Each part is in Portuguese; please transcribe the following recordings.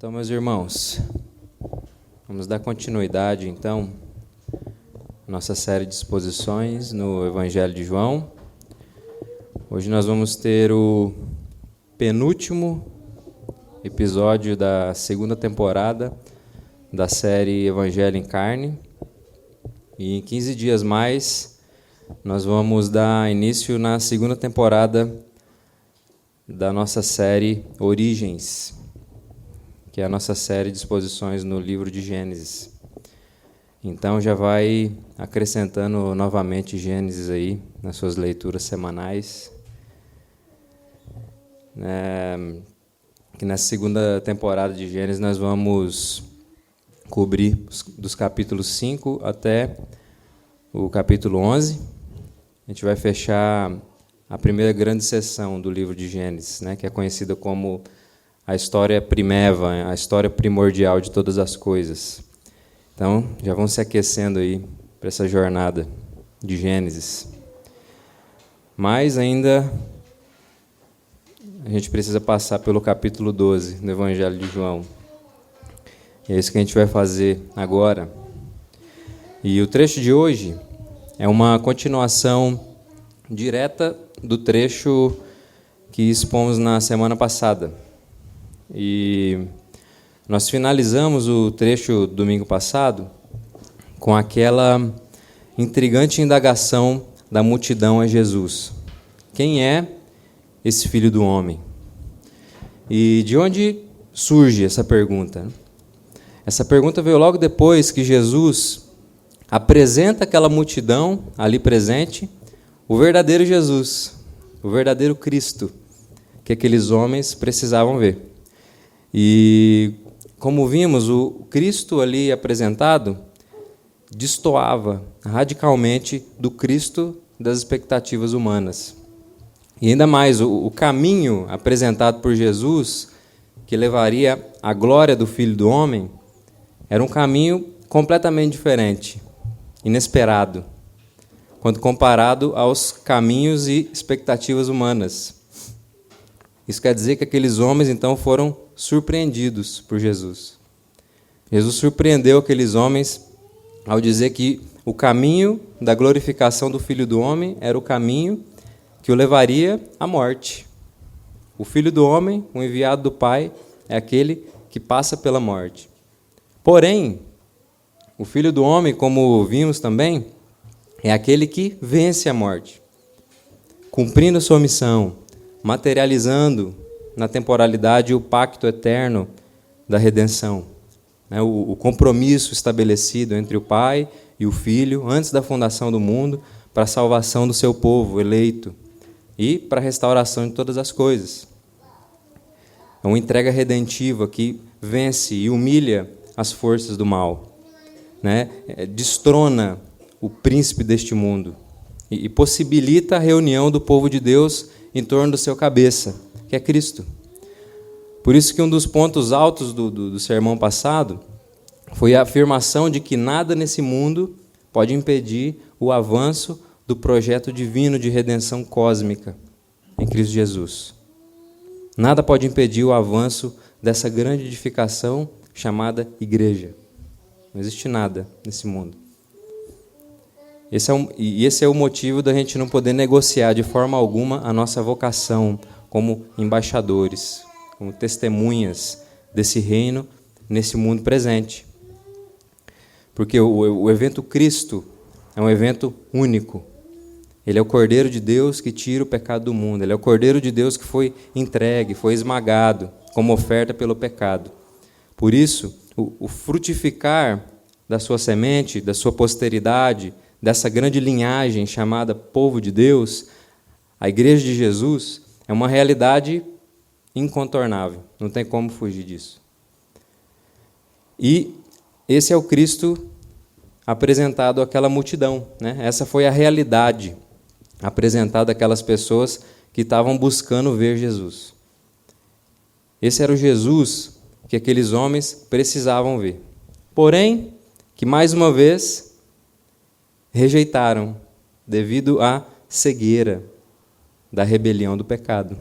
Então, meus irmãos, vamos dar continuidade, então, à nossa série de exposições no Evangelho de João. Hoje nós vamos ter o penúltimo episódio da segunda temporada da série Evangelho em Carne. E em 15 dias mais, nós vamos dar início na segunda temporada da nossa série Origens, que é a nossa série de exposições no livro de Gênesis. Então já vai acrescentando novamente Gênesis aí nas suas leituras semanais. Que na segunda temporada de Gênesis nós vamos cobrir dos capítulos 5 até o capítulo 11. A gente vai fechar a primeira grande seção do livro de Gênesis, que é conhecida como a história primeva, a história primordial de todas as coisas. Então, já vão se aquecendo aí para essa jornada de Gênesis. Mas ainda a gente precisa passar pelo capítulo 12 do Evangelho de João. E é isso que a gente vai fazer agora. E o trecho de hoje é uma continuação direta do trecho que expomos na semana passada. E nós finalizamos o trecho domingo passado com aquela intrigante indagação da multidão a Jesus. Quem é esse Filho do Homem? E de onde surge essa pergunta? Essa pergunta veio logo depois que Jesus apresenta àquela multidão ali presente o verdadeiro Jesus, o verdadeiro Cristo, que aqueles homens precisavam ver. E, como vimos, o Cristo ali apresentado destoava radicalmente do Cristo das expectativas humanas. E ainda mais, o caminho apresentado por Jesus, que levaria à glória do Filho do Homem, era um caminho completamente diferente, inesperado, quando comparado aos caminhos e expectativas humanas. Isso quer dizer que aqueles homens, então, foram surpreendidos por Jesus. Jesus surpreendeu aqueles homens ao dizer que o caminho da glorificação do Filho do Homem era o caminho que o levaria à morte. O Filho do Homem, o enviado do Pai, é aquele que passa pela morte. Porém, o Filho do Homem, como vimos também, é aquele que vence a morte, cumprindo a sua missão, materializando na temporalidade o pacto eterno da redenção, o compromisso estabelecido entre o Pai e o Filho antes da fundação do mundo para a salvação do seu povo eleito e para a restauração de todas as coisas. É uma entrega redentiva que vence e humilha as forças do mal, destrona o príncipe deste mundo e possibilita a reunião do povo de Deus em torno do seu cabeça, que é Cristo. Por isso que um dos pontos altos do sermão passado foi a afirmação de que nada nesse mundo pode impedir o avanço do projeto divino de redenção cósmica em Cristo Jesus. Nada pode impedir o avanço dessa grande edificação chamada igreja. Não existe nada nesse mundo. Esse é o motivo da gente não poder negociar de forma alguma a nossa vocação como embaixadores, como testemunhas desse reino nesse mundo presente. Porque o evento Cristo é um evento único. Ele é o Cordeiro de Deus que tira o pecado do mundo. Ele é o Cordeiro de Deus que foi entregue, foi esmagado como oferta pelo pecado. Por isso, o frutificar da sua semente, da sua posteridade, dessa grande linhagem chamada povo de Deus, a Igreja de Jesus, é uma realidade incontornável. Não tem como fugir disso. E esse é o Cristo apresentado àquela multidão. Essa foi a realidade apresentada àquelas pessoas que estavam buscando ver Jesus. Esse era o Jesus que aqueles homens precisavam ver. Porém, que mais uma vez rejeitaram devido à cegueira da rebelião do pecado.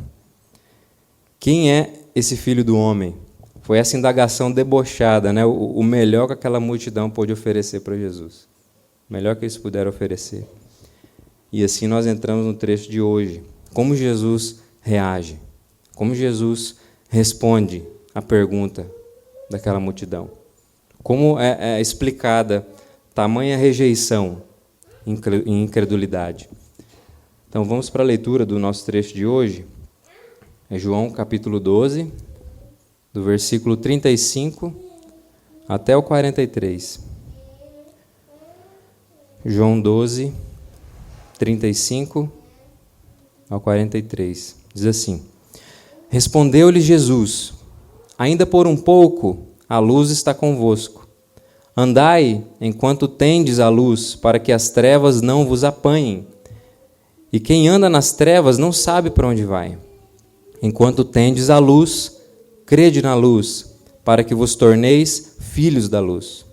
Quem é esse Filho do Homem? Foi essa indagação debochada, né? O melhor que aquela multidão pôde oferecer para Jesus. O melhor que eles puderam oferecer. E assim nós entramos no trecho de hoje. Como Jesus reage? Como Jesus responde à pergunta daquela multidão? Como é explicada tamanha rejeição e incredulidade? Então vamos para a leitura do nosso trecho de hoje. É João capítulo 12, do versículo 35 até o 43. João 12, 35 ao 43. Diz assim: Respondeu-lhe Jesus: Ainda por um pouco a luz está convosco. Andai enquanto tendes a luz, para que as trevas não vos apanhem. E quem anda nas trevas não sabe para onde vai. Enquanto tendes a luz, crede na luz, para que vos torneis filhos da luz.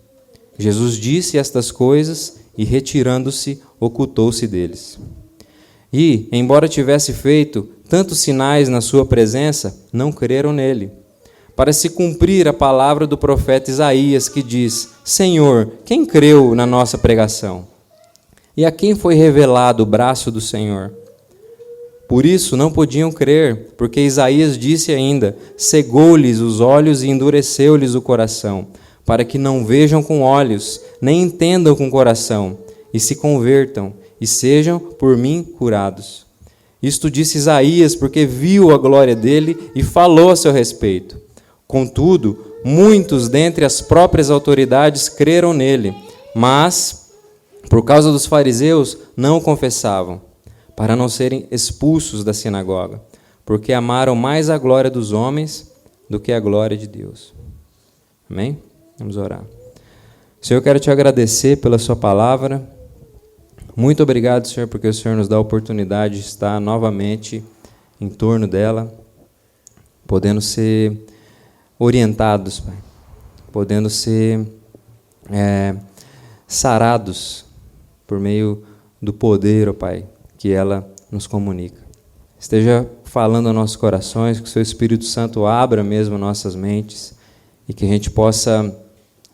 Jesus disse estas coisas e, retirando-se, ocultou-se deles. E, embora tivesse feito tantos sinais na sua presença, não creram nele. Para se cumprir a palavra do profeta Isaías, que diz: Senhor, quem creu na nossa pregação? E a quem foi revelado o braço do Senhor? Por isso não podiam crer, porque Isaías disse ainda: cegou-lhes os olhos e endureceu-lhes o coração, para que não vejam com olhos, nem entendam com coração, e se convertam, e sejam por mim curados. Isto disse Isaías, porque viu a glória dele e falou a seu respeito. Contudo, muitos dentre as próprias autoridades creram nele, mas, por causa dos fariseus, não o confessavam, para não serem expulsos da sinagoga, porque amaram mais a glória dos homens do que a glória de Deus. Amém? Vamos orar. Senhor, eu quero te agradecer pela sua palavra. Muito obrigado, Senhor, porque o Senhor nos dá a oportunidade de estar novamente em torno dela, podendo ser orientados, Pai, podendo ser sarados por meio do poder, ó Pai, que ela nos comunica. Esteja falando aos nossos corações, que o Seu Espírito Santo abra mesmo nossas mentes e que a gente possa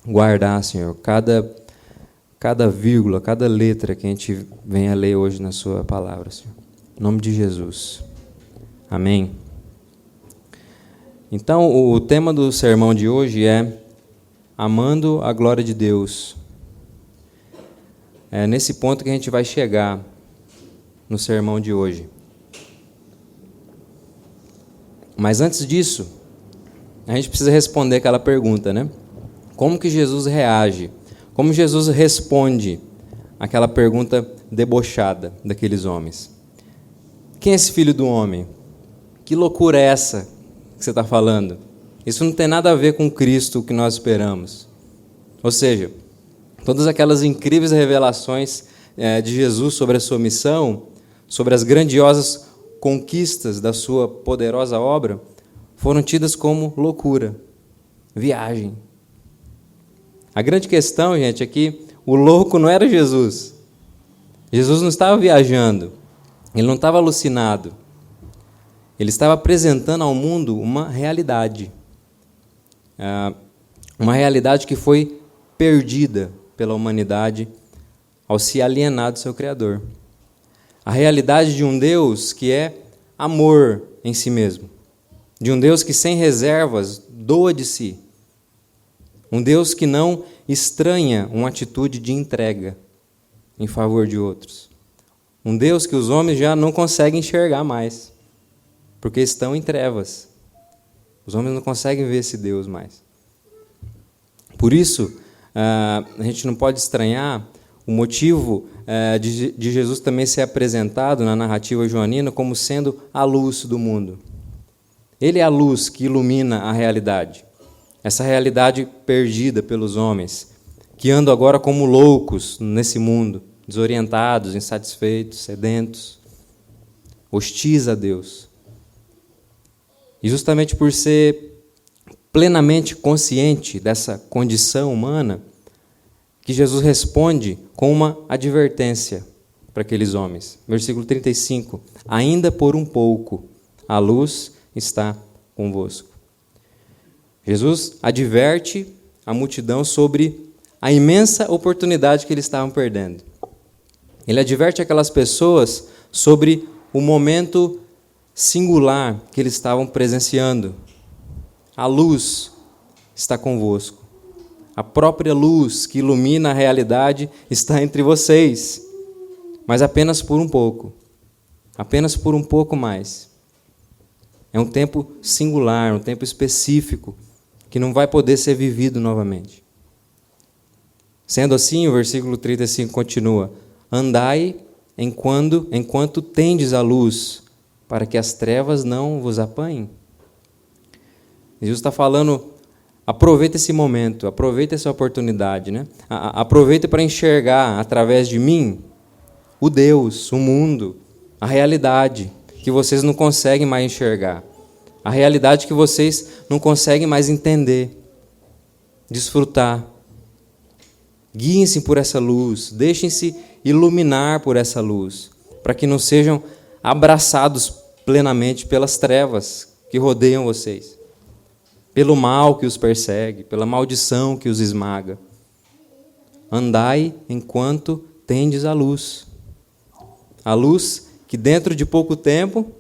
guardar, Senhor, cada vírgula, cada letra que a gente venha ler hoje na Sua palavra, Senhor. Em nome de Jesus. Amém. Então, o tema do sermão de hoje é Amando a Glória de Deus. É nesse ponto que a gente vai chegar no sermão de hoje. Mas antes disso, a gente precisa responder aquela pergunta, né? Como que Jesus reage? Como Jesus responde àquela pergunta debochada daqueles homens? Quem é esse filho do homem? Que loucura é essa que você está falando? Isso não tem nada a ver com Cristo que nós esperamos. Ou seja, todas aquelas incríveis revelações de Jesus sobre a sua missão, sobre as grandiosas conquistas da sua poderosa obra, foram tidas como loucura, viagem. A grande questão, gente, é que o louco não era Jesus. Jesus não estava viajando, ele não estava alucinado. Ele estava apresentando ao mundo uma realidade que foi perdida pela humanidade ao se alienar do seu Criador. A realidade de um Deus que é amor em si mesmo, de um Deus que sem reservas doa de si, um Deus que não estranha uma atitude de entrega em favor de outros, um Deus que os homens já não conseguem enxergar mais, porque estão em trevas. Os homens não conseguem ver esse Deus mais. Por isso, a gente não pode estranhar o motivo de Jesus também ser apresentado na narrativa joanina como sendo a luz do mundo. Ele é a luz que ilumina a realidade. Essa realidade perdida pelos homens, que andam agora como loucos nesse mundo, desorientados, insatisfeitos, sedentos, hostis a Deus. E justamente por ser plenamente consciente dessa condição humana, que Jesus responde com uma advertência para aqueles homens. Versículo 35. Ainda por um pouco a luz está convosco. Jesus adverte a multidão sobre a imensa oportunidade que eles estavam perdendo. Ele adverte aquelas pessoas sobre o momento singular que eles estavam presenciando. A luz está convosco. A própria luz que ilumina a realidade está entre vocês, mas apenas por um pouco. Apenas por um pouco mais. É um tempo singular, um tempo específico, que não vai poder ser vivido novamente. Sendo assim, o versículo 35 continua: andai enquanto tendes a luz, para que as trevas não vos apanhem. Jesus está falando, aproveita esse momento, aproveita essa oportunidade, né? Aproveita para enxergar através de mim o Deus, o mundo, a realidade que vocês não conseguem mais enxergar, a realidade que vocês não conseguem mais entender, desfrutar. Guiem-se por essa luz, deixem-se iluminar por essa luz, para que não sejam abraçados plenamente pelas trevas que rodeiam vocês, pelo mal que os persegue, pela maldição que os esmaga. Andai enquanto tendes a luz que dentro de pouco tempo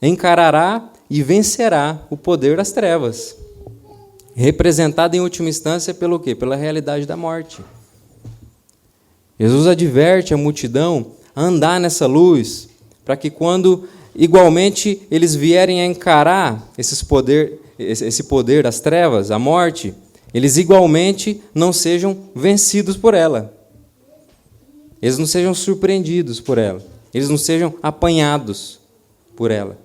encarará e vencerá o poder das trevas, representada em última instância pelo quê? Pela realidade da morte. Jesus adverte a multidão a andar nessa luz, para que quando igualmente eles vierem a encarar esse poder das trevas, a morte, eles igualmente não sejam vencidos por ela. Eles não sejam surpreendidos por ela. Eles não sejam apanhados por ela.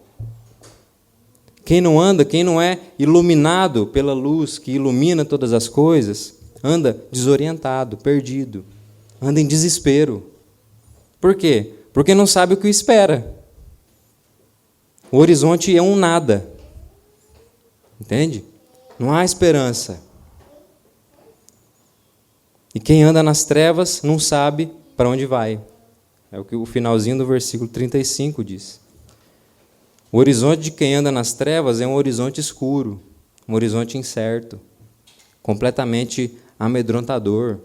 Quem não é iluminado pela luz que ilumina todas as coisas, anda desorientado, perdido, anda em desespero. Por quê? Porque não sabe o que o espera. O horizonte é um nada. Entende? Não há esperança. E quem anda nas trevas não sabe para onde vai. É o que o finalzinho do versículo 35 diz. O horizonte de quem anda nas trevas é um horizonte escuro, um horizonte incerto, completamente amedrontador.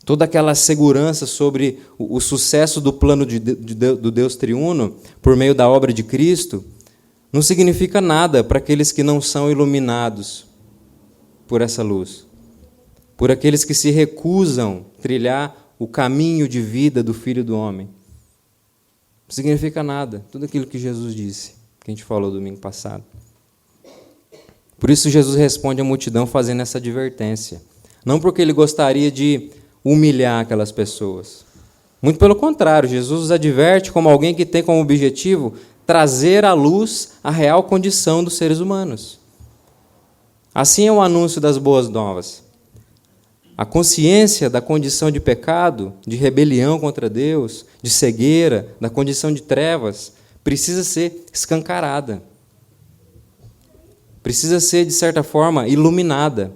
Toda aquela segurança sobre o sucesso do plano do Deus triuno, por meio da obra de Cristo, não significa nada para aqueles que não são iluminados por essa luz, por aqueles que se recusam a trilhar o caminho de vida do Filho do Homem. Não significa nada, tudo aquilo que Jesus disse, que a gente falou domingo passado. Por isso Jesus responde à multidão fazendo essa advertência. Não porque ele gostaria de humilhar aquelas pessoas. Muito pelo contrário, Jesus os adverte como alguém que tem como objetivo trazer à luz a real condição dos seres humanos. Assim é o anúncio das boas novas. A consciência da condição de pecado, de rebelião contra Deus, de cegueira, da condição de trevas, precisa ser escancarada. Precisa ser, de certa forma, iluminada.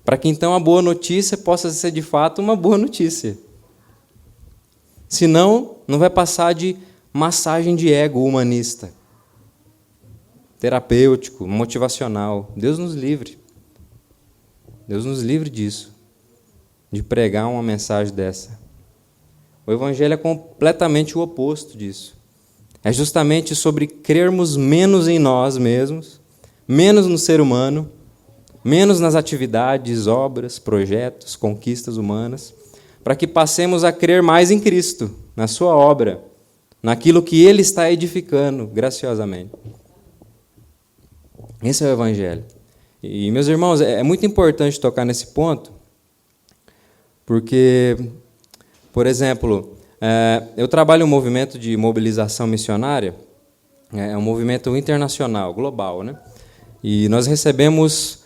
Para que então a boa notícia possa ser de fato uma boa notícia. Senão, não vai passar de massagem de ego humanista, terapêutico, motivacional. Deus nos livre. Deus nos livre disso, de pregar uma mensagem dessa. O Evangelho é completamente o oposto disso. É justamente sobre crermos menos em nós mesmos, menos no ser humano, menos nas atividades, obras, projetos, conquistas humanas, para que passemos a crer mais em Cristo, na sua obra, naquilo que Ele está edificando graciosamente. Esse é o Evangelho. E, meus irmãos, é muito importante tocar nesse ponto, porque, por exemplo, eu trabalho em um movimento de mobilização missionária, é um movimento internacional, global, né? E nós recebemos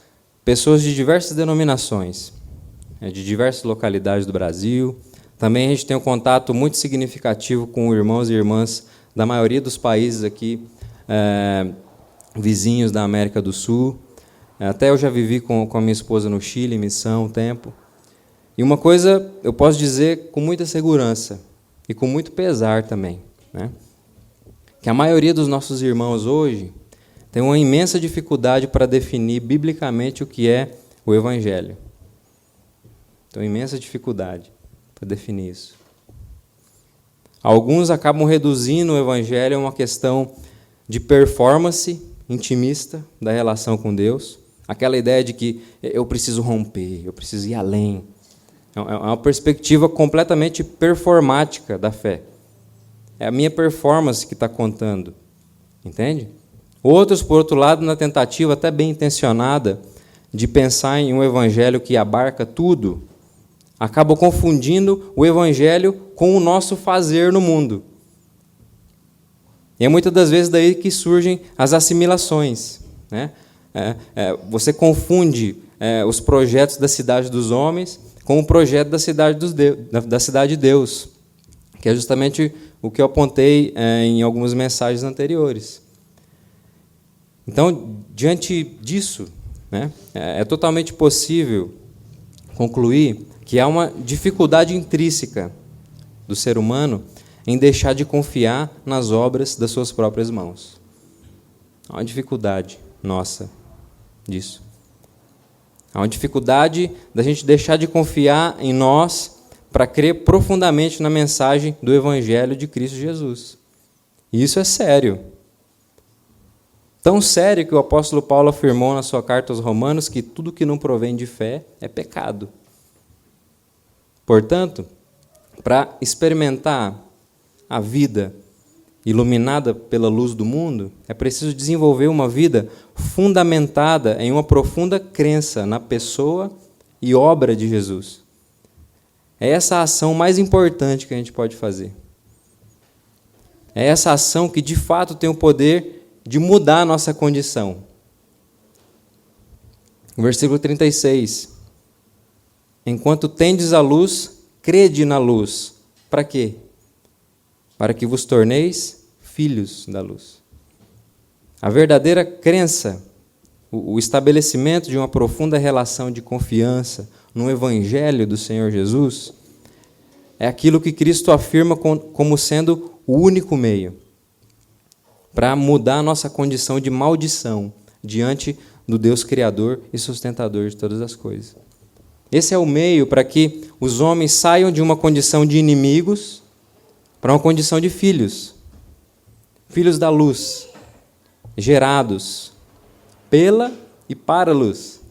pessoas de diversas denominações, de diversas localidades do Brasil. Também a gente tem um contato muito significativo com irmãos e irmãs da maioria dos países aqui, vizinhos da América do Sul. Até eu já vivi com a minha esposa no Chile, em missão, um tempo. E uma coisa eu posso dizer com muita segurança e com muito pesar também, né? Que a maioria dos nossos irmãos hoje tem uma imensa dificuldade para definir biblicamente o que é o Evangelho. Tem uma imensa dificuldade para definir isso. Alguns acabam reduzindo o Evangelho a uma questão de performance intimista da relação com Deus. Aquela ideia de que eu preciso romper, eu preciso ir além. É uma perspectiva completamente performática da fé. É a minha performance que está contando. Entende? Outros, por outro lado, na tentativa até bem intencionada de pensar em um evangelho que abarca tudo, acabam confundindo o evangelho com o nosso fazer no mundo. E é muitas das vezes daí que surgem as assimilações, né? Você confunde os projetos da cidade dos homens com o projeto da cidade de Deus, que é justamente o que eu apontei em algumas mensagens anteriores. Então, diante disso, né, é totalmente possível concluir que há uma dificuldade intrínseca do ser humano em deixar de confiar nas obras das suas próprias mãos. Há uma dificuldade nossa disso. Há uma dificuldade da gente deixar de confiar em nós para crer profundamente na mensagem do Evangelho de Cristo Jesus. E isso é sério. Tão sério que o apóstolo Paulo afirmou na sua carta aos Romanos que tudo que não provém de fé é pecado. Portanto, para experimentar a vida iluminada pela luz do mundo, é preciso desenvolver uma vida fundamentada em uma profunda crença na pessoa e obra de Jesus. É essa a ação mais importante que a gente pode fazer. É essa ação que, de fato, tem o poder de mudar a nossa condição. O versículo 36. Enquanto tendes a luz, crede na luz. Para quê? Para que vos torneis filhos da luz. A verdadeira crença, o estabelecimento de uma profunda relação de confiança no Evangelho do Senhor Jesus, é aquilo que Cristo afirma como sendo o único meio para mudar a nossa condição de maldição diante do Deus Criador e sustentador de todas as coisas. Esse é o meio para que os homens saiam de uma condição de inimigos para uma condição de filhos. Filhos da luz, gerados pela e para a luz.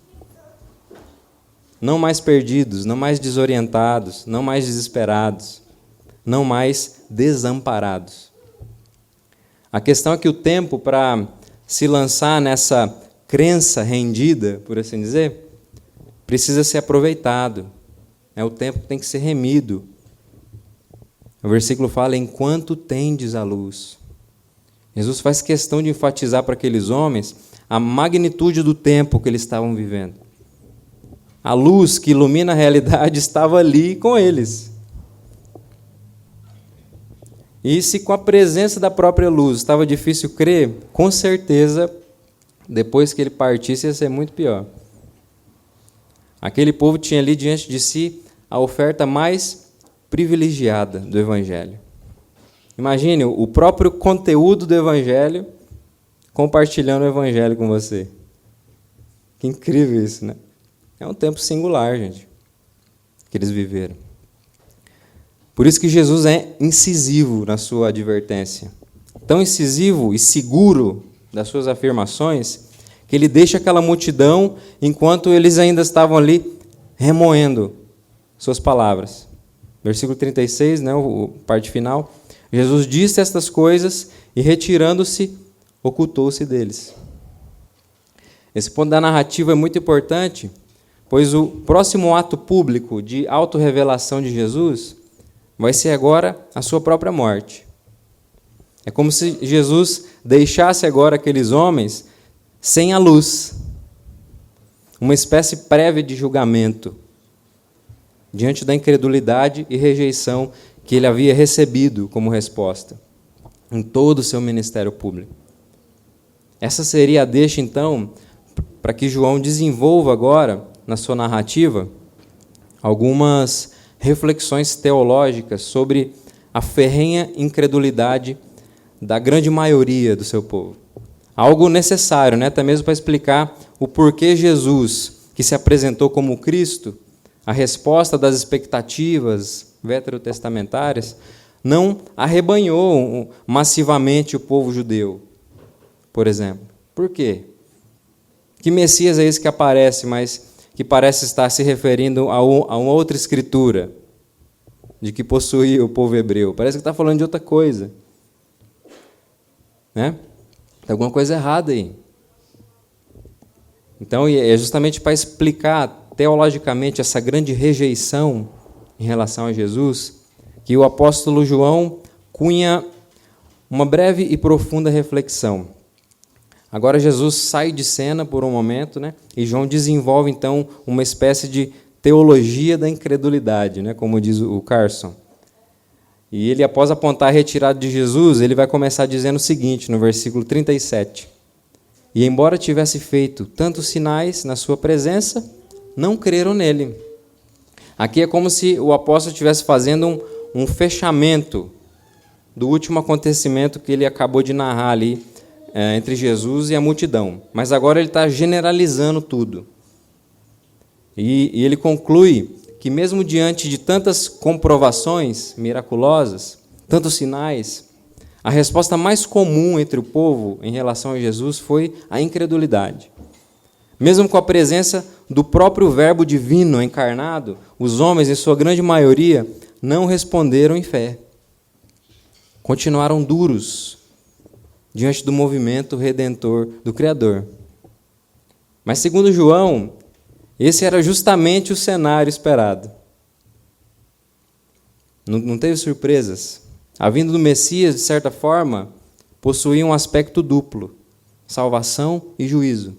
Não mais perdidos, não mais desorientados, não mais desesperados, não mais desamparados. A questão é que o tempo para se lançar nessa crença rendida, por assim dizer, precisa ser aproveitado. O tempo tem que ser remido. O versículo fala, enquanto tendes a luz. Jesus faz questão de enfatizar para aqueles homens a magnitude do tempo que eles estavam vivendo. A luz que ilumina a realidade estava ali com eles. E se com a presença da própria luz estava difícil crer, com certeza, depois que ele partisse, ia ser muito pior. Aquele povo tinha ali diante de si a oferta mais privilegiada do Evangelho. Imagine o próprio conteúdo do Evangelho compartilhando o Evangelho com você. Que incrível isso, né? É um tempo singular, gente, que eles viveram. Por isso que Jesus é incisivo na sua advertência. Tão incisivo e seguro das suas afirmações, que ele deixa aquela multidão enquanto eles ainda estavam ali remoendo suas palavras. Versículo 36, né, a parte final. Jesus disse estas coisas e, retirando-se, ocultou-se deles. Esse ponto da narrativa é muito importante, pois o próximo ato público de autorrevelação de Jesus vai ser agora a sua própria morte. É como se Jesus deixasse agora aqueles homens sem a luz, uma espécie prévia de julgamento, diante da incredulidade e rejeição que ele havia recebido como resposta em todo o seu ministério público. Essa seria a deixa, então, para que João desenvolva agora, na sua narrativa, algumas reflexões teológicas sobre a ferrenha incredulidade da grande maioria do seu povo. Algo necessário, né? Até mesmo para explicar o porquê Jesus, que se apresentou como Cristo, a resposta das expectativas veterotestamentárias, não arrebanhou massivamente o povo judeu, por exemplo. Por quê? Que Messias é esse que aparece, mas que parece estar se referindo a uma outra escritura de que possuía o povo hebreu? Parece que está falando de outra coisa. Né? Tem alguma coisa errada aí. Então, é justamente para explicar teologicamente essa grande rejeição em relação a Jesus, que o apóstolo João cunha uma breve e profunda reflexão. Agora Jesus sai de cena por um momento, né? E João desenvolve, então, uma espécie de teologia da incredulidade, né? Como diz o Carson. E ele, após apontar a retirada de Jesus, ele vai começar dizendo o seguinte, no versículo 37. E embora tivesse feito tantos sinais na sua presença, não creram nele. Aqui é como se o apóstolo estivesse fazendo um fechamento do último acontecimento que ele acabou de narrar ali, entre Jesus e a multidão. Mas agora ele está generalizando tudo. E ele conclui que mesmo diante de tantas comprovações miraculosas, tantos sinais, a resposta mais comum entre o povo em relação a Jesus foi a incredulidade. Mesmo com a presença do próprio Verbo divino encarnado, os homens, em sua grande maioria, não responderam em fé. Continuaram duros diante do movimento redentor do Criador. Mas, segundo João, esse era justamente o cenário esperado. Não teve surpresas. A vinda do Messias, de certa forma, possuía um aspecto duplo: salvação e juízo.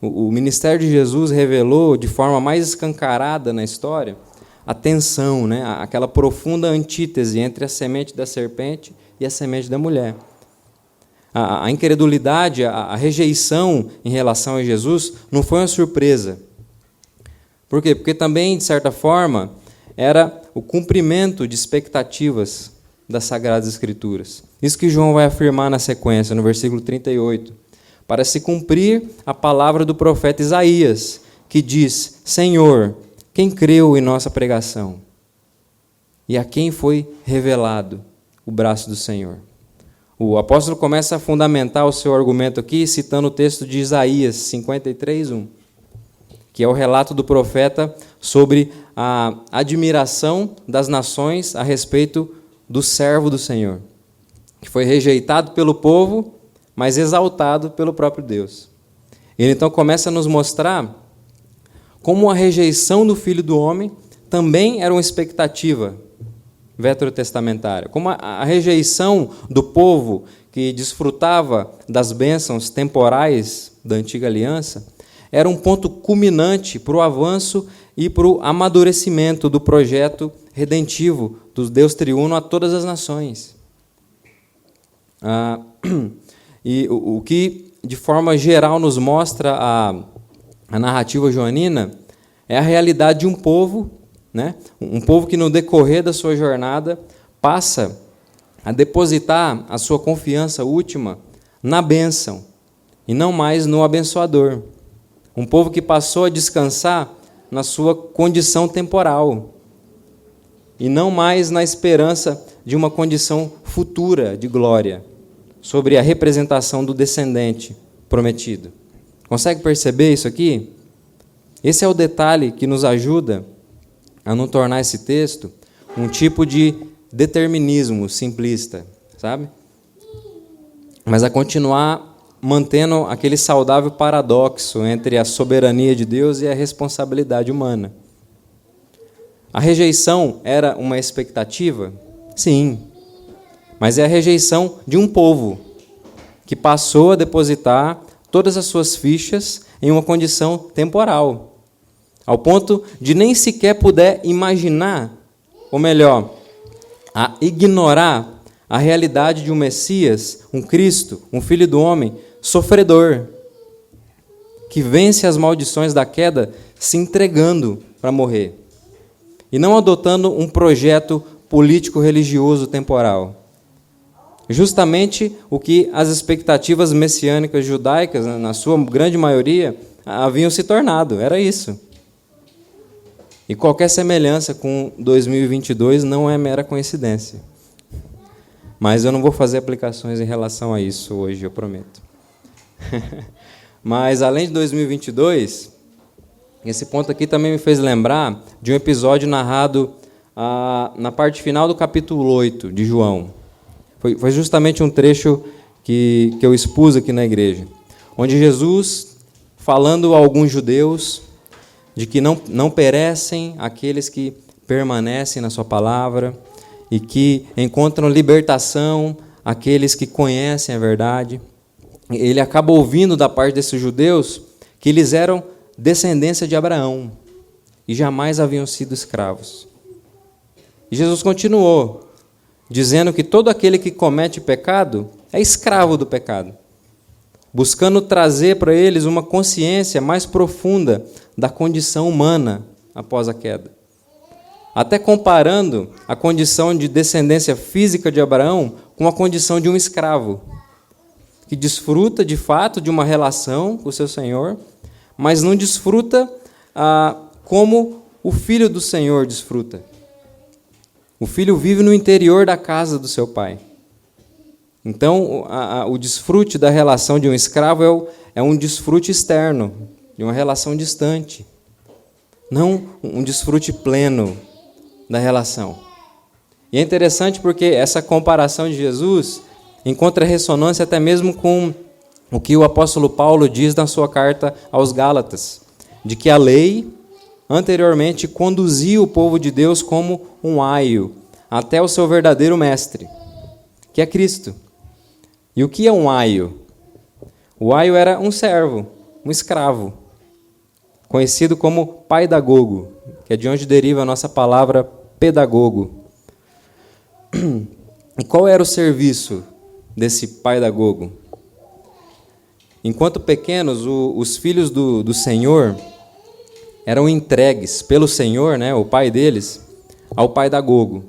O ministério de Jesus revelou, de forma mais escancarada na história, a tensão, né? Aquela profunda antítese entre a semente da serpente e a semente da mulher. A incredulidade, a rejeição em relação a Jesus não foi uma surpresa. Por quê? Porque também, de certa forma, era o cumprimento de expectativas das Sagradas Escrituras. Isso que João vai afirmar na sequência, no versículo 38. Para se cumprir a palavra do profeta Isaías, que diz: Senhor, quem creu em nossa pregação? E a quem foi revelado o braço do Senhor? O apóstolo começa a fundamentar o seu argumento aqui, citando o texto de Isaías 53:1, que é o relato do profeta sobre a admiração das nações a respeito do servo do Senhor, que foi rejeitado pelo povo, mas exaltado pelo próprio Deus. Ele então começa a nos mostrar como a rejeição do Filho do Homem também era uma expectativa veterotestamentária, como a rejeição do povo que desfrutava das bênçãos temporais da antiga aliança era um ponto culminante para o avanço e para o amadurecimento do projeto redentivo do Deus triuno a todas as nações. E o que, de forma geral, nos mostra a narrativa joanina é a realidade de um povo, né? Um povo que, no decorrer da sua jornada, passa a depositar a sua confiança última na bênção e não mais no abençoador. Um povo que passou a descansar na sua condição temporal e não mais na esperança de uma condição futura de glória, sobre a representação do descendente prometido. Consegue perceber isso aqui? Esse é o detalhe que nos ajuda a não tornar esse texto um tipo de determinismo simplista, sabe? Mas a continuar mantendo aquele saudável paradoxo entre a soberania de Deus e a responsabilidade humana. A rejeição era uma expectativa? Sim. Mas é a rejeição de um povo que passou a depositar todas as suas fichas em uma condição temporal, ao ponto de nem sequer poder imaginar, ou melhor, a ignorar a realidade de um Messias, um Cristo, um Filho do Homem, sofredor, que vence as maldições da queda se entregando para morrer, e não adotando um projeto político-religioso temporal. Justamente o que as expectativas messiânicas judaicas, na sua grande maioria, haviam se tornado. Era isso. E qualquer semelhança com 2022 não é mera coincidência. Mas eu não vou fazer aplicações em relação a isso hoje, eu prometo. Mas, além de 2022, esse ponto aqui também me fez lembrar de um episódio narrado na parte final do capítulo 8 de João. Foi justamente um trecho que eu expus aqui na igreja, onde Jesus, falando a alguns judeus de que não perecem aqueles que permanecem na sua palavra e que encontram libertação aqueles que conhecem a verdade, ele acaba ouvindo da parte desses judeus que eles eram descendência de Abraão e jamais haviam sido escravos. E Jesus continuou, dizendo que todo aquele que comete pecado é escravo do pecado, buscando trazer para eles uma consciência mais profunda da condição humana após a queda. Até comparando a condição de descendência física de Abraão com a condição de um escravo, que desfruta de fato de uma relação com o seu Senhor, mas não desfruta como o filho do Senhor desfruta. O filho vive no interior da casa do seu pai. Então, o desfrute da relação de um escravo é um desfrute externo, de uma relação distante, não um desfrute pleno da relação. E é interessante porque essa comparação de Jesus encontra ressonância até mesmo com o que o apóstolo Paulo diz na sua carta aos Gálatas, de que a lei anteriormente conduzia o povo de Deus como um aio até o seu verdadeiro mestre, que é Cristo. E o que é um aio? O aio era um servo, um escravo, conhecido como paidagogo, que é de onde deriva a nossa palavra pedagogo. E qual era o serviço desse paidagogo? Enquanto pequenos, os filhos do Senhor eram entregues pelo Senhor, né, o pai deles, ao paidagogo,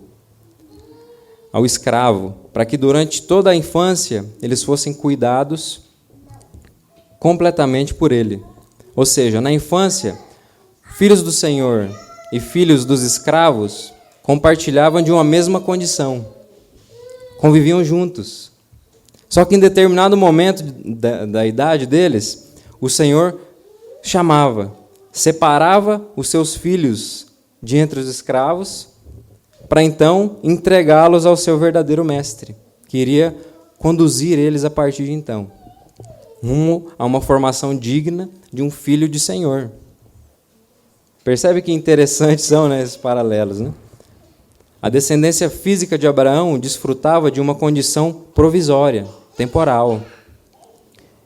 ao escravo, para que durante toda a infância eles fossem cuidados completamente por ele. Ou seja, na infância, filhos do Senhor e filhos dos escravos compartilhavam de uma mesma condição, conviviam juntos. Só que em determinado momento da idade deles, o Senhor chamava, separava os seus filhos de entre os escravos, para então entregá-los ao seu verdadeiro mestre, que iria conduzir eles a partir de então, rumo a uma formação digna de um filho de Senhor. Percebe que interessantes são, né, esses paralelos, né? A descendência física de Abraão desfrutava de uma condição provisória, temporal.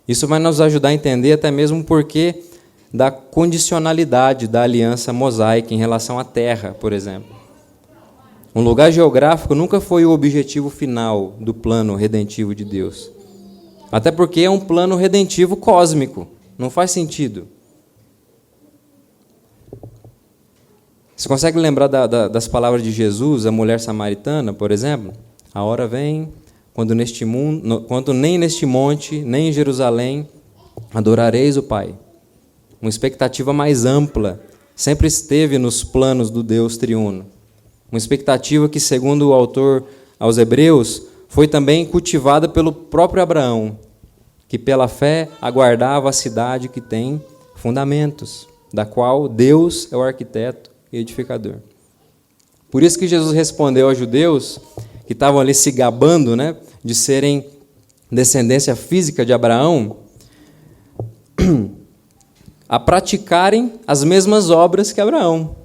Isso vai nos ajudar a entender até mesmo o porquê da condicionalidade da aliança mosaica em relação à terra, por exemplo. Um lugar geográfico nunca foi o objetivo final do plano redentivo de Deus. Até porque é um plano redentivo cósmico. Não faz sentido. Você consegue lembrar das palavras de Jesus, a mulher samaritana, por exemplo? A hora vem, quando nem neste monte, nem em Jerusalém, adorareis o Pai. Uma expectativa mais ampla sempre esteve nos planos do Deus triuno. Uma expectativa que, segundo o autor aos Hebreus, foi também cultivada pelo próprio Abraão, que pela fé aguardava a cidade que tem fundamentos, da qual Deus é o arquiteto e edificador. Por isso que Jesus respondeu aos judeus que estavam ali se gabando, né, de serem descendência física de Abraão, a praticarem as mesmas obras que Abraão.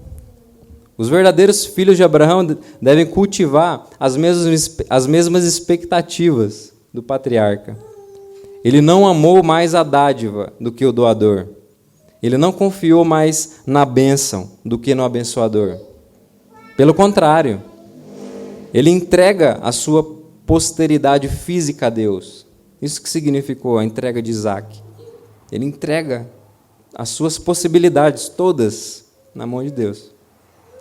Os verdadeiros filhos de Abraão devem cultivar as mesmas expectativas do patriarca. Ele não amou mais a dádiva do que o doador. Ele não confiou mais na bênção do que no abençoador. Pelo contrário, ele entrega a sua posteridade física a Deus. Isso que significou a entrega de Isaac. Ele entrega as suas possibilidades todas na mão de Deus.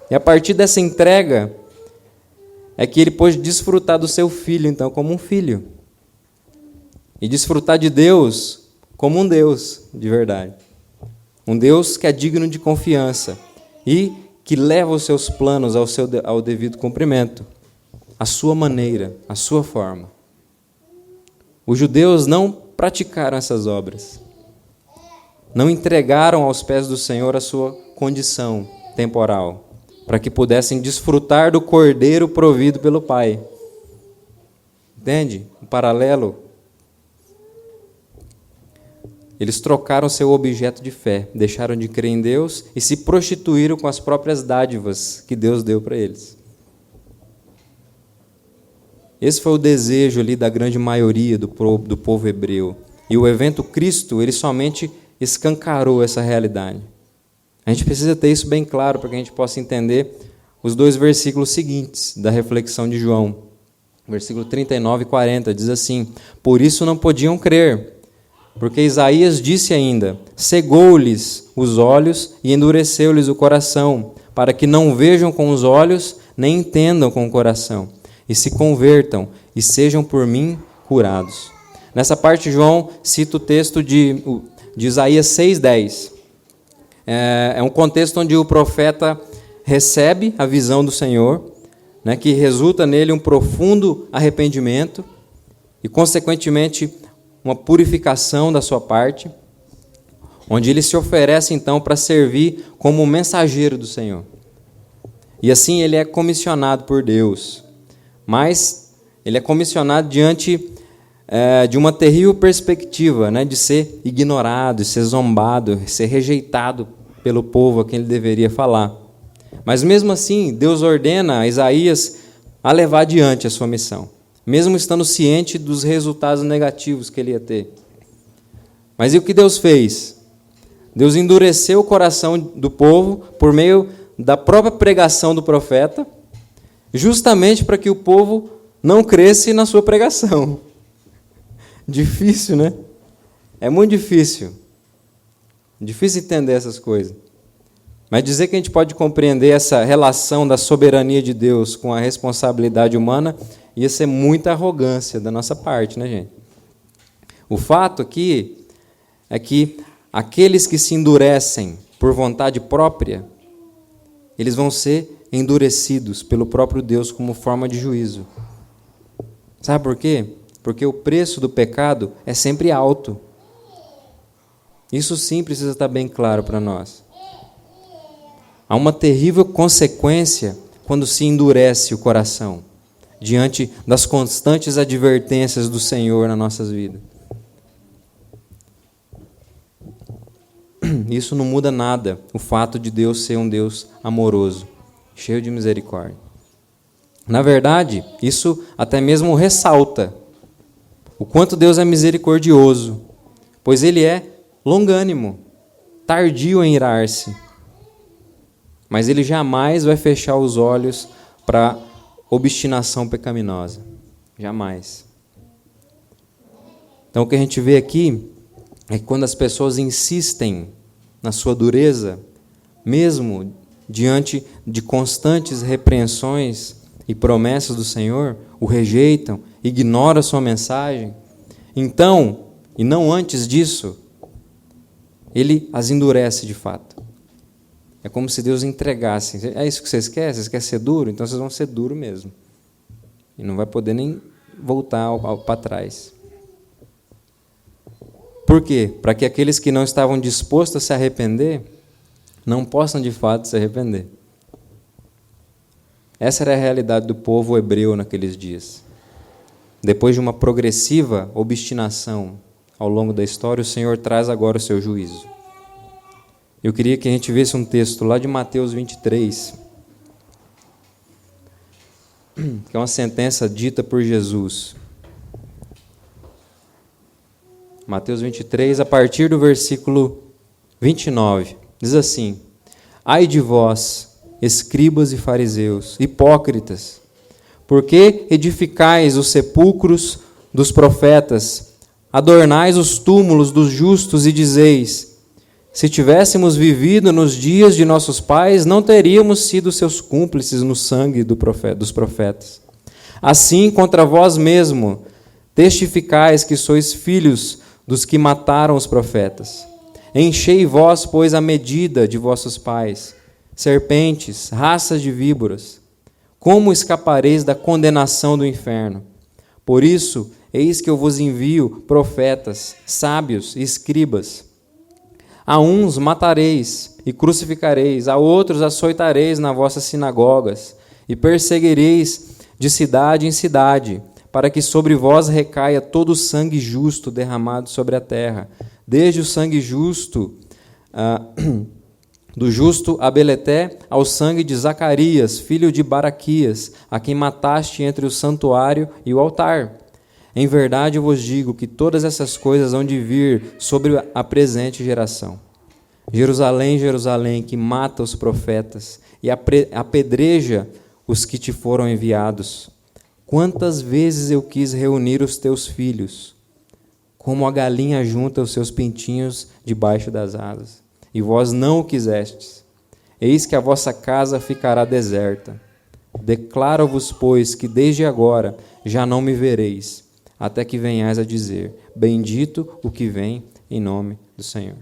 E a partir dessa entrega, é que ele pôde desfrutar do seu filho, então, como um filho. E desfrutar de Deus como um Deus de verdade. Um Deus que é digno de confiança e que leva os seus planos ao devido cumprimento, à sua maneira, à sua forma. Os judeus não praticaram essas obras. Não entregaram aos pés do Senhor a sua condição temporal, para que pudessem desfrutar do cordeiro provido pelo Pai. Entende? Um paralelo. Eles trocaram seu objeto de fé, deixaram de crer em Deus e se prostituíram com as próprias dádivas que Deus deu para eles. Esse foi o desejo ali da grande maioria do povo hebreu. E o evento Cristo, ele somente escancarou essa realidade. A gente precisa ter isso bem claro para que a gente possa entender os 2 versículos seguintes da reflexão de João. Versículo 39 e 40 diz assim: por isso não podiam crer, porque Isaías disse ainda: cegou-lhes os olhos e endureceu-lhes o coração, para que não vejam com os olhos, nem entendam com o coração, e se convertam e sejam por mim curados. Nessa parte, João cita o texto de Isaías 6,10. É um contexto onde o profeta recebe a visão do Senhor, né, que resulta nele um profundo arrependimento e, consequentemente, uma purificação da sua parte, onde ele se oferece, então, para servir como mensageiro do Senhor. E assim ele é comissionado por Deus, mas ele é comissionado diante de uma terrível perspectiva, né, de ser ignorado, de ser zombado, de ser rejeitado pelo povo a quem ele deveria falar. Mas mesmo assim, Deus ordena a Isaías a levar adiante a sua missão, mesmo estando ciente dos resultados negativos que ele ia ter. Mas e o que Deus fez? Deus endureceu o coração do povo por meio da própria pregação do profeta, justamente para que o povo não cresça na sua pregação. Difícil, né? É muito difícil. Difícil entender essas coisas. Mas dizer que a gente pode compreender essa relação da soberania de Deus com a responsabilidade humana ia ser muita arrogância da nossa parte, né, gente? O fato aqui é que aqueles que se endurecem por vontade própria, eles vão ser endurecidos pelo próprio Deus como forma de juízo. Sabe por quê? Porque o preço do pecado é sempre alto. Isso sim precisa estar bem claro para nós. Há uma terrível consequência quando se endurece o coração diante das constantes advertências do Senhor nas nossas vidas. Isso não muda nada, o fato de Deus ser um Deus amoroso, cheio de misericórdia. Na verdade, isso até mesmo ressalta o quanto Deus é misericordioso, pois Ele é longânimo, tardio em irar-se. Mas Ele jamais vai fechar os olhos para a obstinação pecaminosa. Jamais. Então o que a gente vê aqui é que quando as pessoas insistem na sua dureza, mesmo diante de constantes repreensões e promessas do Senhor, o rejeitam, ignoram a sua mensagem, então, e não antes disso, Ele as endurece de fato. É como se Deus entregasse. É isso que vocês querem? Vocês querem ser duro? Então vocês vão ser duro mesmo. E não vai poder nem voltar para trás. Por quê? Para que aqueles que não estavam dispostos a se arrepender, não possam de fato se arrepender. Essa era a realidade do povo hebreu naqueles dias. Depois de uma progressiva obstinação ao longo da história, o Senhor traz agora o seu juízo. Eu queria que a gente visse um texto lá de Mateus 23, que é uma sentença dita por Jesus. Mateus 23, a partir do versículo 29, diz assim: ai de vós, escribas e fariseus, hipócritas, porque edificais os sepulcros dos profetas, adornais os túmulos dos justos e dizeis: se tivéssemos vivido nos dias de nossos pais, não teríamos sido seus cúmplices no sangue dos profetas. Assim, contra vós mesmo, testificais que sois filhos dos que mataram os profetas. Enchei vós, pois, a medida de vossos pais, serpentes, raças de víboras. Como escapareis da condenação do inferno? Por isso, eis que eu vos envio profetas, sábios e escribas. A uns matareis e crucificareis, a outros açoitareis nas vossas sinagogas, e perseguireis de cidade em cidade, para que sobre vós recaia todo o sangue justo derramado sobre a terra, desde o sangue justo, do justo Abeleté, ao sangue de Zacarias, filho de Baraquias, a quem mataste entre o santuário e o altar. Em verdade eu vos digo que todas essas coisas hão de vir sobre a presente geração. Jerusalém, Jerusalém, que mata os profetas e apedreja os que te foram enviados. Quantas vezes eu quis reunir os teus filhos, como a galinha junta os seus pintinhos debaixo das asas, e vós não o quisestes. Eis que a vossa casa ficará deserta. Declaro-vos, pois, que desde agora já não me vereis, até que venhais a dizer: bendito o que vem em nome do Senhor.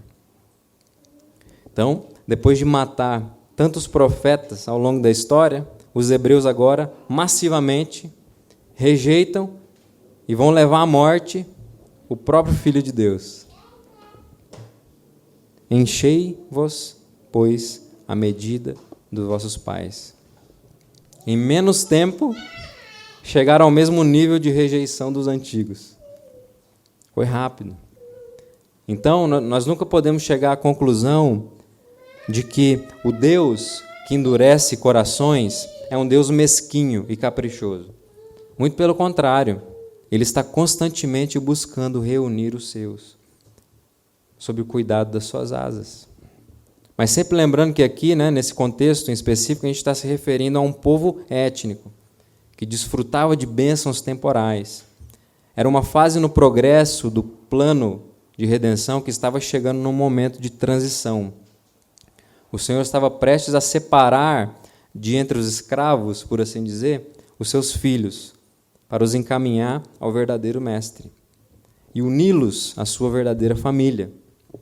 Então, depois de matar tantos profetas ao longo da história, os hebreus agora massivamente rejeitam e vão levar à morte o próprio Filho de Deus. Enchei-vos, pois, a medida dos vossos pais. Em menos tempo, chegaram ao mesmo nível de rejeição dos antigos. Foi rápido. Então, nós nunca podemos chegar à conclusão de que o Deus que endurece corações é um Deus mesquinho e caprichoso. Muito pelo contrário, Ele está constantemente buscando reunir os seus, sob o cuidado das suas asas. Mas sempre lembrando que aqui, nesse contexto em específico, a gente está se referindo a um povo étnico, que desfrutava de bênçãos temporais. Era uma fase no progresso do plano de redenção que estava chegando num momento de transição. O Senhor estava prestes a separar de entre os escravos, por assim dizer, os seus filhos, para os encaminhar ao verdadeiro mestre e uni-los à sua verdadeira família,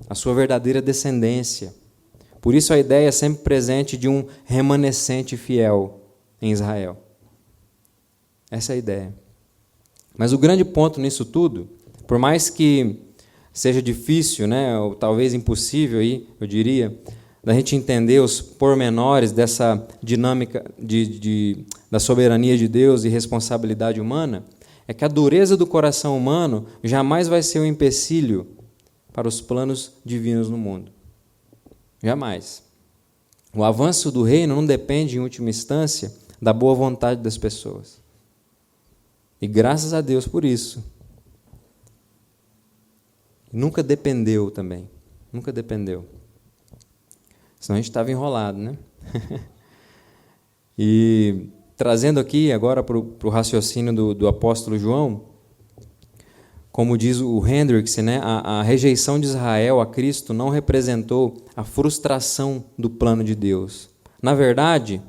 à sua verdadeira descendência. Por isso a ideia é sempre presente de um remanescente fiel em Israel. Essa é a ideia. Mas o grande ponto nisso tudo, por mais que seja difícil, ou talvez impossível, eu diria, da gente entender os pormenores dessa dinâmica da soberania de Deus e responsabilidade humana, é que a dureza do coração humano jamais vai ser um empecilho para os planos divinos no mundo. Jamais. O avanço do reino não depende, em última instância, da boa vontade das pessoas. E graças a Deus por isso. Nunca dependeu também. Nunca dependeu. Senão a gente estava enrolado, né? E trazendo aqui agora para o raciocínio do apóstolo João, como diz o Hendricks, a rejeição de Israel a Cristo não representou a frustração do plano de Deus. Na verdade,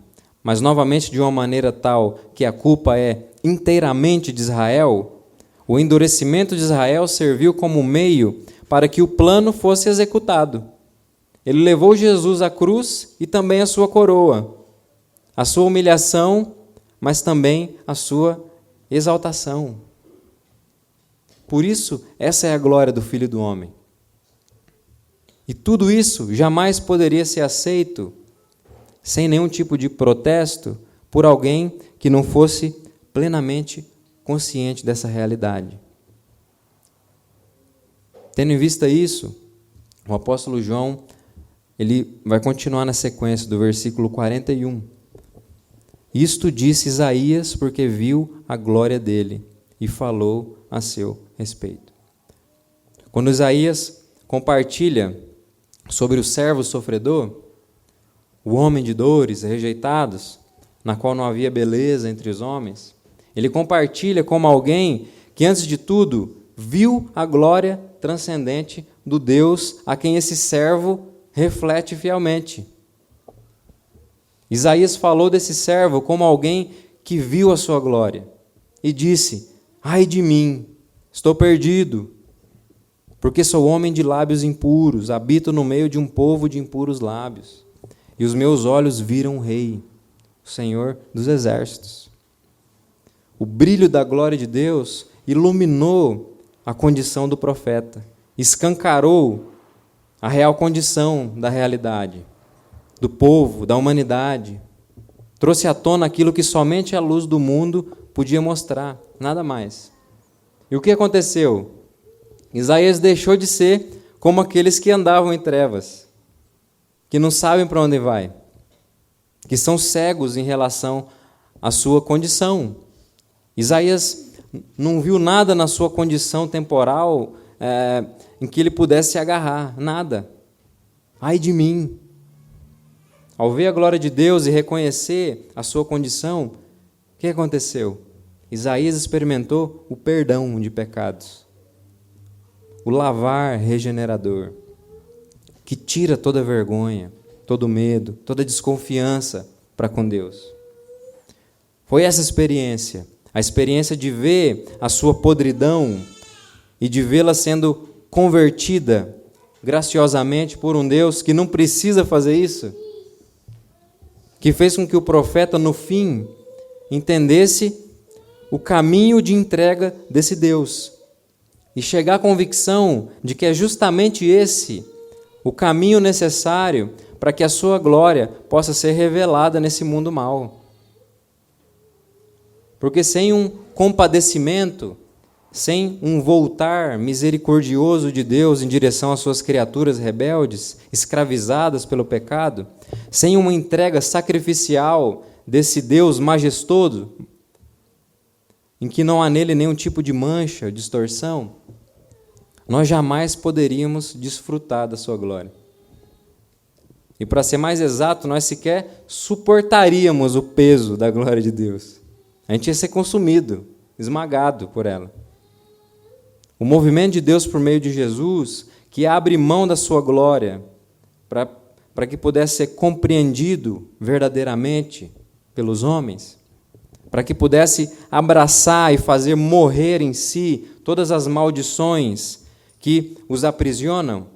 mas novamente de uma maneira tal que a culpa é inteiramente de Israel, o endurecimento de Israel serviu como meio para que o plano fosse executado. Ele levou Jesus à cruz e também a sua coroa, a sua humilhação, mas também a sua exaltação. Por isso, essa é a glória do Filho do Homem. E tudo isso jamais poderia ser aceito sem nenhum tipo de protesto por alguém que não fosse plenamente consciente dessa realidade. Tendo em vista isso, o apóstolo João ele vai continuar na sequência do versículo 41. Isto disse Isaías porque viu a glória dele e falou a seu respeito. Quando Isaías compartilha sobre o servo sofredor, o homem de dores, rejeitados, na qual não havia beleza entre os homens, ele compartilha como alguém que, antes de tudo, viu a glória transcendente do Deus a quem esse servo reflete fielmente. Isaías falou desse servo como alguém que viu a sua glória, e disse: ai de mim, estou perdido, porque sou homem de lábios impuros, habito no meio de um povo de impuros lábios, e os meus olhos viram o Rei, o Senhor dos Exércitos. O brilho da glória de Deus iluminou a condição do profeta, escancarou a real condição da realidade, do povo, da humanidade. Trouxe à tona aquilo que somente a luz do mundo podia mostrar, nada mais. E o que aconteceu? Isaías deixou de ser como aqueles que andavam em trevas, que não sabem para onde vai, que são cegos em relação à sua condição. Isaías não viu nada na sua condição temporal em que ele pudesse se agarrar, nada. Ai de mim! Ao ver a glória de Deus e reconhecer a sua condição, o que aconteceu? Isaías experimentou o perdão de pecados, o lavar regenerador, que tira toda vergonha, todo medo, toda desconfiança para com Deus. Foi essa experiência, a experiência de ver a sua podridão e de vê-la sendo convertida graciosamente por um Deus que não precisa fazer isso, que fez com que o profeta, no fim, entendesse o caminho de entrega desse Deus e chegar à convicção de que é justamente esse o caminho necessário para que a sua glória possa ser revelada nesse mundo mau. Porque sem um compadecimento, sem um voltar misericordioso de Deus em direção às suas criaturas rebeldes, escravizadas pelo pecado, sem uma entrega sacrificial desse Deus majestoso, em que não há nele nenhum tipo de mancha, distorção, nós jamais poderíamos desfrutar da sua glória. E para ser mais exato, nós sequer suportaríamos o peso da glória de Deus. A gente ia ser consumido, esmagado por ela. O movimento de Deus por meio de Jesus, que abre mão da sua glória para que pudesse ser compreendido verdadeiramente pelos homens, para que pudesse abraçar e fazer morrer em si todas as maldições que os aprisionam,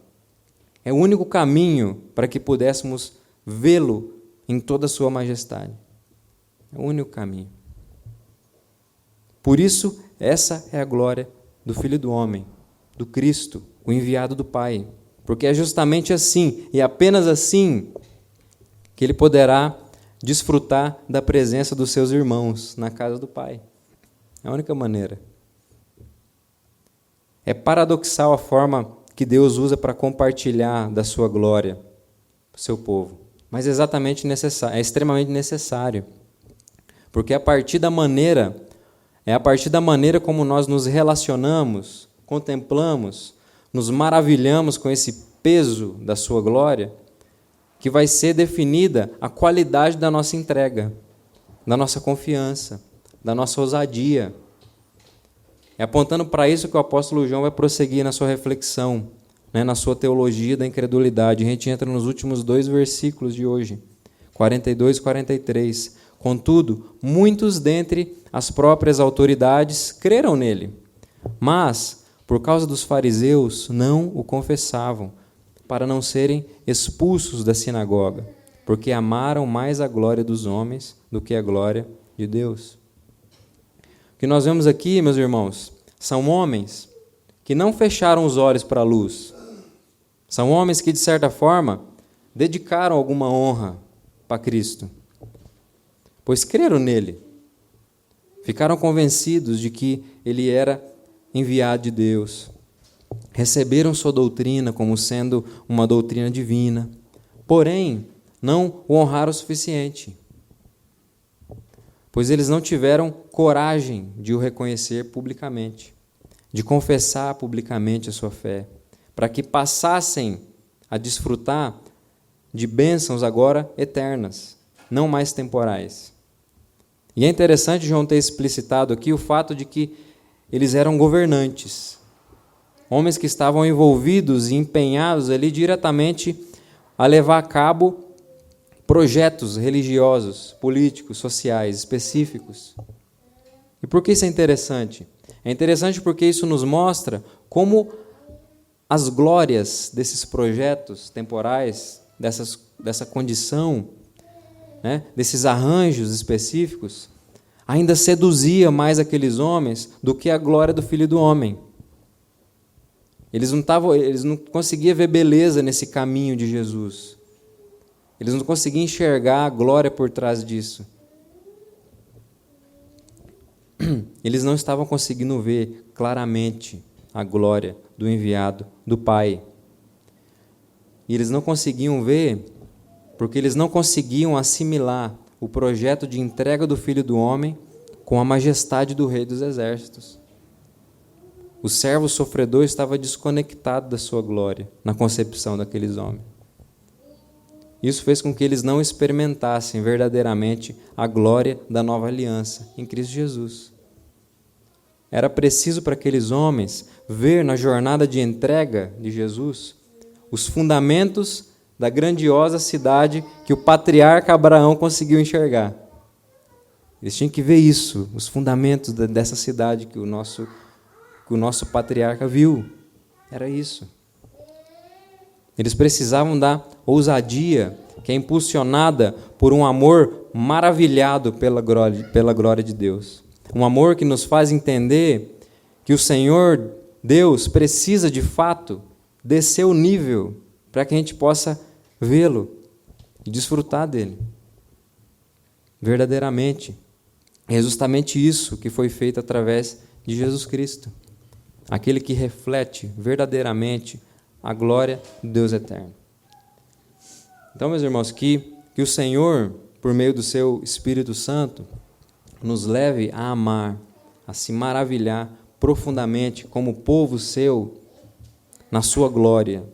é o único caminho para que pudéssemos vê-lo em toda a sua majestade. É o único caminho. Por isso, essa é a glória do Filho do Homem, do Cristo, o enviado do Pai. Porque é justamente assim, e apenas assim, que ele poderá desfrutar da presença dos seus irmãos na casa do Pai. É a única maneira. É paradoxal a forma que Deus usa para compartilhar da sua glória para o seu povo. Mas é exatamente necessário, é extremamente necessário. Porque é a partir da maneira como nós nos relacionamos, contemplamos, nos maravilhamos com esse peso da sua glória, que vai ser definida a qualidade da nossa entrega, da nossa confiança, da nossa ousadia. É apontando para isso que o apóstolo João vai prosseguir na sua reflexão, na sua teologia da incredulidade. A gente entra nos últimos 2 versículos de hoje, 42 e 43. Contudo, muitos dentre as próprias autoridades creram nele, mas, por causa dos fariseus, não o confessavam, para não serem expulsos da sinagoga, porque amaram mais a glória dos homens do que a glória de Deus. O que nós vemos aqui, meus irmãos, são homens que não fecharam os olhos para a luz. São homens que, de certa forma, dedicaram alguma honra para Cristo, pois creram nele. Ficaram convencidos de que ele era enviado de Deus. Receberam sua doutrina como sendo uma doutrina divina, porém, não o honraram o suficiente, pois eles não tiveram coragem de o reconhecer publicamente, de confessar publicamente a sua fé, para que passassem a desfrutar de bênçãos agora eternas, não mais temporais. E é interessante João ter explicitado aqui o fato de que eles eram governantes, homens que estavam envolvidos e empenhados ali diretamente a levar a cabo projetos religiosos, políticos, sociais, específicos. E por que isso é interessante? É interessante porque isso nos mostra como as glórias desses projetos temporais, dessa condição, né, desses arranjos específicos, ainda seduzia mais aqueles homens do que a glória do Filho do Homem. Eles não conseguiam ver beleza nesse caminho de Jesus. Eles não conseguiam enxergar a glória por trás disso. Eles não estavam conseguindo ver claramente a glória do enviado, do Pai. E eles não conseguiam ver porque eles não conseguiam assimilar o projeto de entrega do Filho do Homem com a majestade do Rei dos Exércitos. O servo sofredor estava desconectado da sua glória na concepção daqueles homens. Isso fez com que eles não experimentassem verdadeiramente a glória da nova aliança em Cristo Jesus. Era preciso para aqueles homens ver na jornada de entrega de Jesus os fundamentos da grandiosa cidade que o patriarca Abraão conseguiu enxergar. Eles tinham que ver isso, os fundamentos dessa cidade que o nosso patriarca viu. Era isso. Eles precisavam da ousadia que é impulsionada por um amor maravilhado pela glória de Deus. Um amor que nos faz entender que o Senhor, Deus, precisa de fato descer o nível para que a gente possa vê-lo e desfrutar dele. Verdadeiramente. É justamente isso que foi feito através de Jesus Cristo. Aquele que reflete verdadeiramente a glória do Deus eterno. Então, meus irmãos, que o Senhor, por meio do seu Espírito Santo, nos leve a amar, a se maravilhar profundamente como povo seu na sua glória,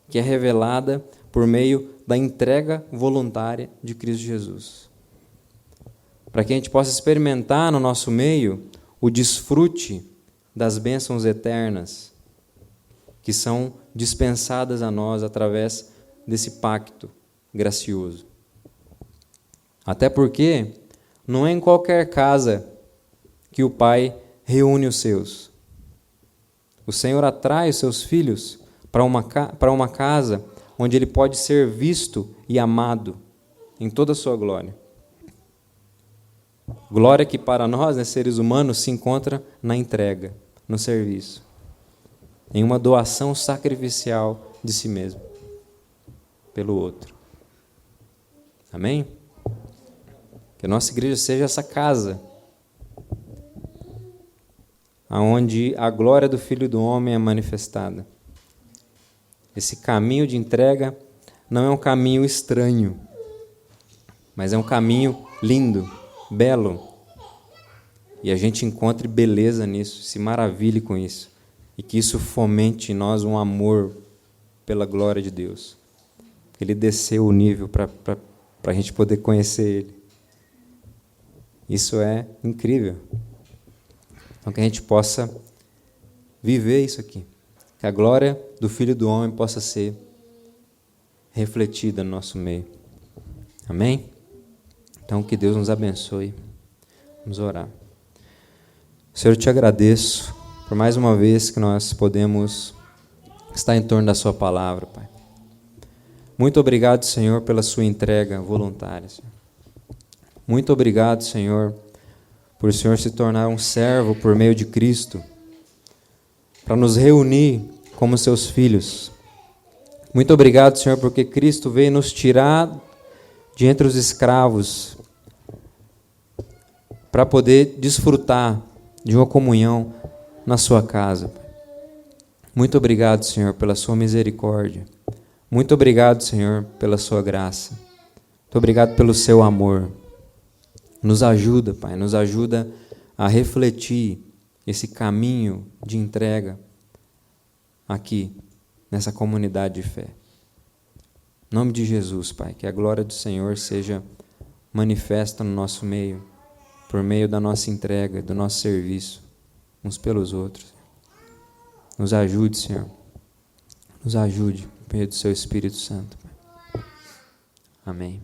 que é revelada por meio da entrega voluntária de Cristo Jesus. Para que a gente possa experimentar no nosso meio o desfrute das bênçãos eternas que são dispensadas a nós através desse pacto gracioso. Até porque não é em qualquer casa que o Pai reúne os seus. O Senhor atrai os seus filhos para uma casa onde Ele pode ser visto e amado em toda a sua glória. Glória que para nós, né, seres humanos, se encontra na entrega, no serviço, em uma doação sacrificial de si mesmo, pelo outro. Amém? Que a nossa igreja seja essa casa, onde a glória do Filho do Homem é manifestada. Esse caminho de entrega não é um caminho estranho, mas é um caminho lindo, belo. E a gente encontre beleza nisso, se maravilhe com isso. E que isso fomente em nós um amor pela glória de Deus. Que Ele desceu o nível para a gente poder conhecer Ele. Isso é incrível. Então que a gente possa viver isso aqui. Que a glória do Filho do Homem possa ser refletida no nosso meio. Amém? Então que Deus nos abençoe. Vamos orar. Senhor, eu te agradeço por mais uma vez que nós podemos estar em torno da sua palavra, Pai. Muito obrigado, Senhor, pela sua entrega voluntária, Senhor. Muito obrigado, Senhor, por o Senhor se tornar um servo por meio de Cristo, para nos reunir como seus filhos. Muito obrigado, Senhor, porque Cristo veio nos tirar de entre os escravos para poder desfrutar de uma comunhão na sua casa. Muito obrigado, Senhor, pela sua misericórdia. Muito obrigado, Senhor, pela sua graça. Muito obrigado pelo seu amor. Nos ajuda, Pai, nos ajuda a refletir esse caminho de entrega aqui, nessa comunidade de fé. Em nome de Jesus, Pai, que a glória do Senhor seja manifesta no nosso meio, por meio da nossa entrega, do nosso serviço, uns pelos outros. Nos ajude, Senhor. Nos ajude, por meio do seu Espírito Santo. Pai. Amém.